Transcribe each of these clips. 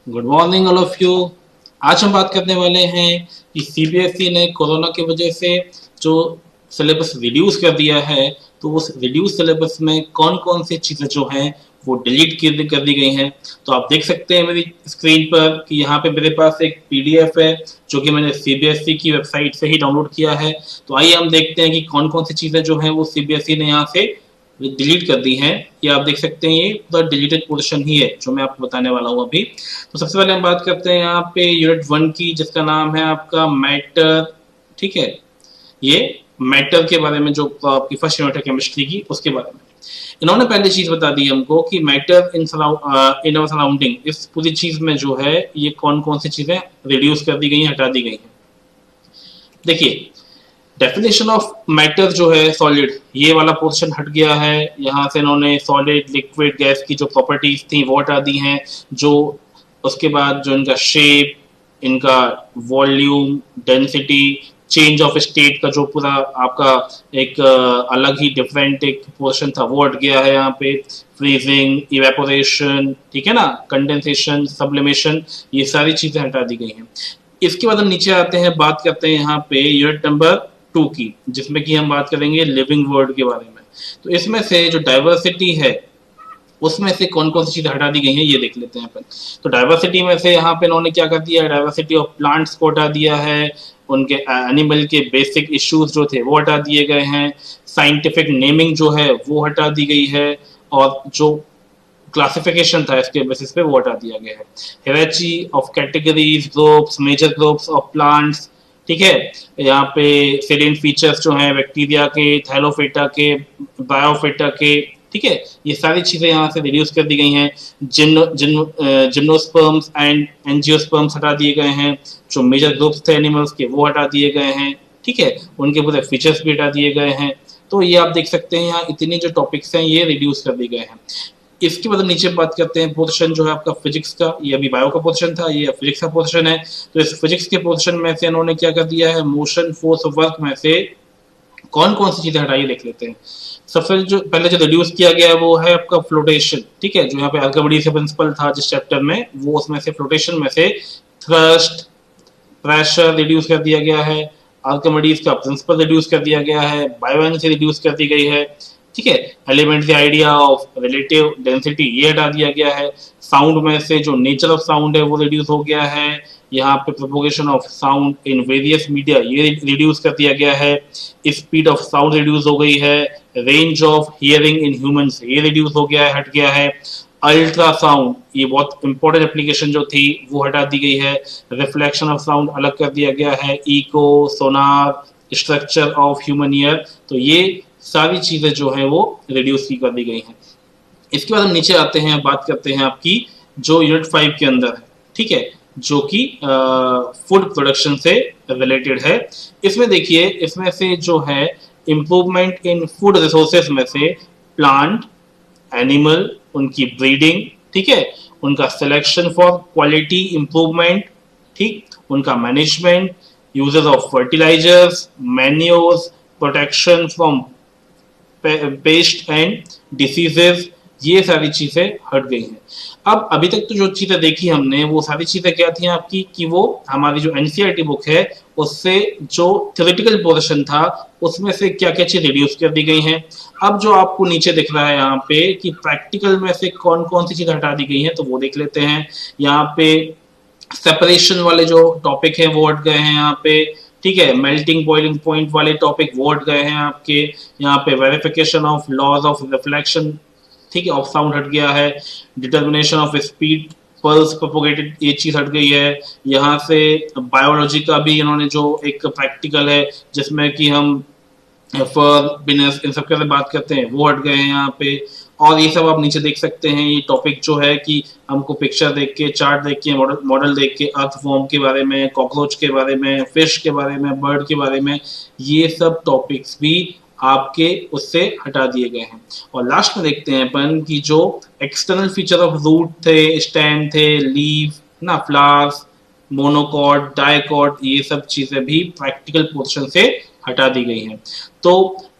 Good morning all of you. आज हम बात करने वाले हैं कि सीबीएसई ने कोरोना की वजह से जो सिलेबस रिड्यूस कर दिया है, तो उस रिड्यूस सिलेबस में कौन कौन सी चीज़ें जो हैं वो डिलीट कर दी गई हैं। तो आप देख सकते हैं मेरी स्क्रीन पर कि यहाँ पे मेरे पास एक पीडीएफ है जो कि मैंने सीबीएसई की वेबसाइट से ही डाउनलोड किया है। तो आइए हम देखते हैं कि कौन कौन सी चीज़ें जो हैं वो सीबीएसई ने यहाँ से डिलीट कर दी हैं। ये आप देख सकते हैं, ये पूरा डिलीटेड पोर्शन ही है जो मैं आपको बताने वाला हूँ अभी। तो सबसे पहले हम बात करते हैं यहाँ पे यूनिट 1 की, जिसका नाम है आपका मैटर। ठीक है, ये मैटर के बारे में जो आपकी फर्स्ट यूनिट है केमिस्ट्री की, उसके बारे में इन्होंने पहली चीज बता दी हमको कि matter in in our surrounding, इस पूरी चीज में जो है ये कौन कौन सी चीजें रिड्यूस कर दी गई हैं, हटा दी गई हैं। देखिए, डेफिनेशन ऑफ मैटर जो है सॉलिड, ये वाला पोर्शन हट गया है। यहाँ से इन्होंने सॉलिड लिक्विड गैस की जो प्रॉपर्टीज थी वो हटा दी हैं। जो उसके बाद जो इनका शेप, इनका volume, density, change of state का जो पूरा आपका एक अलग ही डिफरेंट एक पोर्शन था वो हट गया है यहाँ पे। फ्रीजिंग, इवेपोरेशन, ठीक है ना, कंडेंसेशन, सब्लिमेशन, ये सारी चीजें हटा दी गई हैं। इसके बाद हम नीचे आते हैं, बात करते हैं यहाँ पे यूनिट नंबर 2 की, जिसमें कि हम बात करेंगे लिविंग वर्ल्ड के बारे में। तो इसमें से जो डाइवर्सिटी है उसमें से कौन कौन सी चीजें हटा दी गई हैं ये देख लेते हैं अपन। तो डाइवर्सिटी में से यहाँ पे इन्होंने क्या कर दिया है, डाइवर्सिटी ऑफ प्लांट्स को हटा दिया है। उनके एनिमल के बेसिक इश्यूज जो थे वो हटा दिए गए हैं। साइंटिफिक नेमिंग जो है वो हटा दी गई है। और जो क्लासिफिकेशन था इसके बेसिस पे वो हटा दिया गया है। Hierarchy of categories, groups, major groups of plants, ठीक है। यहाँ पे सेलेंट फीचर्स जो हैं बैक्टीरिया के, थैलोफिटा के, बायोफिटा के, ठीक है, ये सारी चीजें यहाँ से रिड्यूस कर दी गई हैं। जिम्नोस्पर्म्स एंड एंजियोस्पर्म्स हटा दिए गए हैं। जो मेजर ग्रुप्स थे एनिमल्स के वो हटा दिए गए हैं, ठीक है, उनके पूरे फीचर्स भी हटा दिए गए हैं। तो ये आप देख सकते हैं यहाँ इतनी जो टॉपिक्स हैं ये रिड्यूस कर दिए गए हैं। इसके बाद नीचे बात करते हैं पोर्शन जो है आपका फिजिक्स का। ये अभी बायो का पोर्शन था, ये फिजिक्स का पोर्शन है। तो इस फिजिक्स के पोर्शन में से इन्होंने क्या कर दिया है, मोशन फोर्स वर्क में से कौन कौन सी चीजें हटाई देख लेते हैं। सबसे जो पहले जो रिड्यूस किया गया है वो है आपका फ्लोटेशन, ठीक है, जो यहाँ पे आर्किमिडीज का प्रिंसिपल था जिस चैप्टर में, वो उसमें से फ्लोटेशन में से थ्रस्ट, प्रेशर रिड्यूस कर दिया गया है। आर्किमिडीज का प्रिंसिपल रिड्यूस कर दिया गया है। बायो एनर्जी रिड्यूस कर दी गई है, ठीक है। एलिमेंट के आइडिया ऑफ रिलेटिव डेंसिटी ये हटा दिया गया है। साउंड में से जो नेचर ऑफ साउंड है वो रिड्यूस हो गया है। यहाँ पे propagation of sound in various media ये रिड्यूस कर दिया गया है। स्पीड ऑफ साउंड रिड्यूस हो गई है। Range of hearing in humans ये रिड्यूस हो गया है, हट गया है। अल्ट्रासाउंड, ये बहुत इंपॉर्टेंट एप्लीकेशन जो थी वो हटा दी गई है। रिफ्लेक्शन ऑफ साउंड अलग कर दिया गया है। Echo, sonar, structure of human ear, तो ये सारी चीजें जो है वो रिड्यूस की कर दी गई हैं। इसके बाद हम नीचे आते हैं, बात करते हैं आपकी जो यूनिट 5 के अंदर है, ठीक है, जो कि फूड प्रोडक्शन से रिलेटेड है। इसमें देखिए, इसमें से जो है इम्प्रूवमेंट इन फूड रिसोर्सेज में से प्लांट, एनिमल, उनकी ब्रीडिंग, ठीक है, उनका सिलेक्शन फॉर क्वालिटी इंप्रूवमेंट, ठीक, उनका management, uses of fertilizers, manures, protection from pest and diseases, ये सारी चीजें हट गई हैं। अब अभी तक तो जो चीजें देखी हमने वो सारी चीजें क्या थी आपकी, कि वो हमारी जो एनसीईआरटी बुक है उससे जो थ्योरेटिकल पोर्शन था उसमें से क्या क्या चीज रिड्यूस कर दी गई हैं। अब जो आपको नीचे दिख रहा है यहाँ पे कि प्रैक्टिकल में से कौन कौन सी चीजें हटा दी गई हैं, तो वो देख लेते हैं। यहाँ पे सेपरेशन वाले जो टॉपिक है वो हट गए हैं यहाँ पे, ठीक है। मेल्टिंग बॉइलिंग पॉइंट वाले टॉपिक वो हट गए हैं आपके। यहाँ पे verification of laws of reflection, ठीक है, ऑफ साउंड हट गया है। Determination of speed, pulse propagated, ये चीज हट गई है। यहाँ से बायोलॉजी का भी इन्होंने जो एक प्रैक्टिकल है जिसमें कि हम बिनेस इन सब के बात करते हैं वो हट गए हैं यहाँ पे। और ये सब आप नीचे देख सकते हैं, ये टॉपिक जो है कि हमको पिक्चर देख के, चार्ट देख के, मॉडल देख के अर्थवॉर्म के बारे में, कॉकरोच के बारे में, फिश के बारे में, बर्ड के बारे में, ये सब टॉपिक्स भी आपके उससे हटा दिए गए हैं। और लास्ट में देखते हैं अपन कि जो एक्सटर्नल फीचर ऑफ रूट थे, स्टेम थे, लीव ना, फ्लावर्स, मोनोकॉट, डायकॉट, ये सब चीजें भी प्रैक्टिकल पोर्शन से हटा दी गई हैं। तो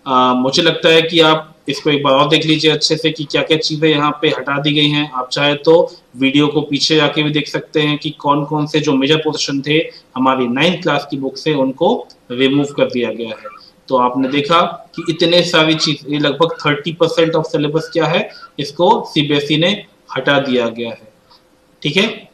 मुझे लगता है कि आप इसको एक बार और देख लीजिए अच्छे से कि क्या क्या चीजें यहाँ पे हटा दी गई हैं। आप चाहे तो वीडियो को पीछे जाके भी देख सकते हैं कि कौन कौन से जो मेजर पोर्शन थे हमारी 9th क्लास की बुक से उनको रिमूव कर दिया गया है। तो आपने देखा कि इतने सारी चीज, ये लगभग 30% ऑफ सिलेबस क्या है, इसको सीबीएसई ने हटा दिया गया है। ठीक है।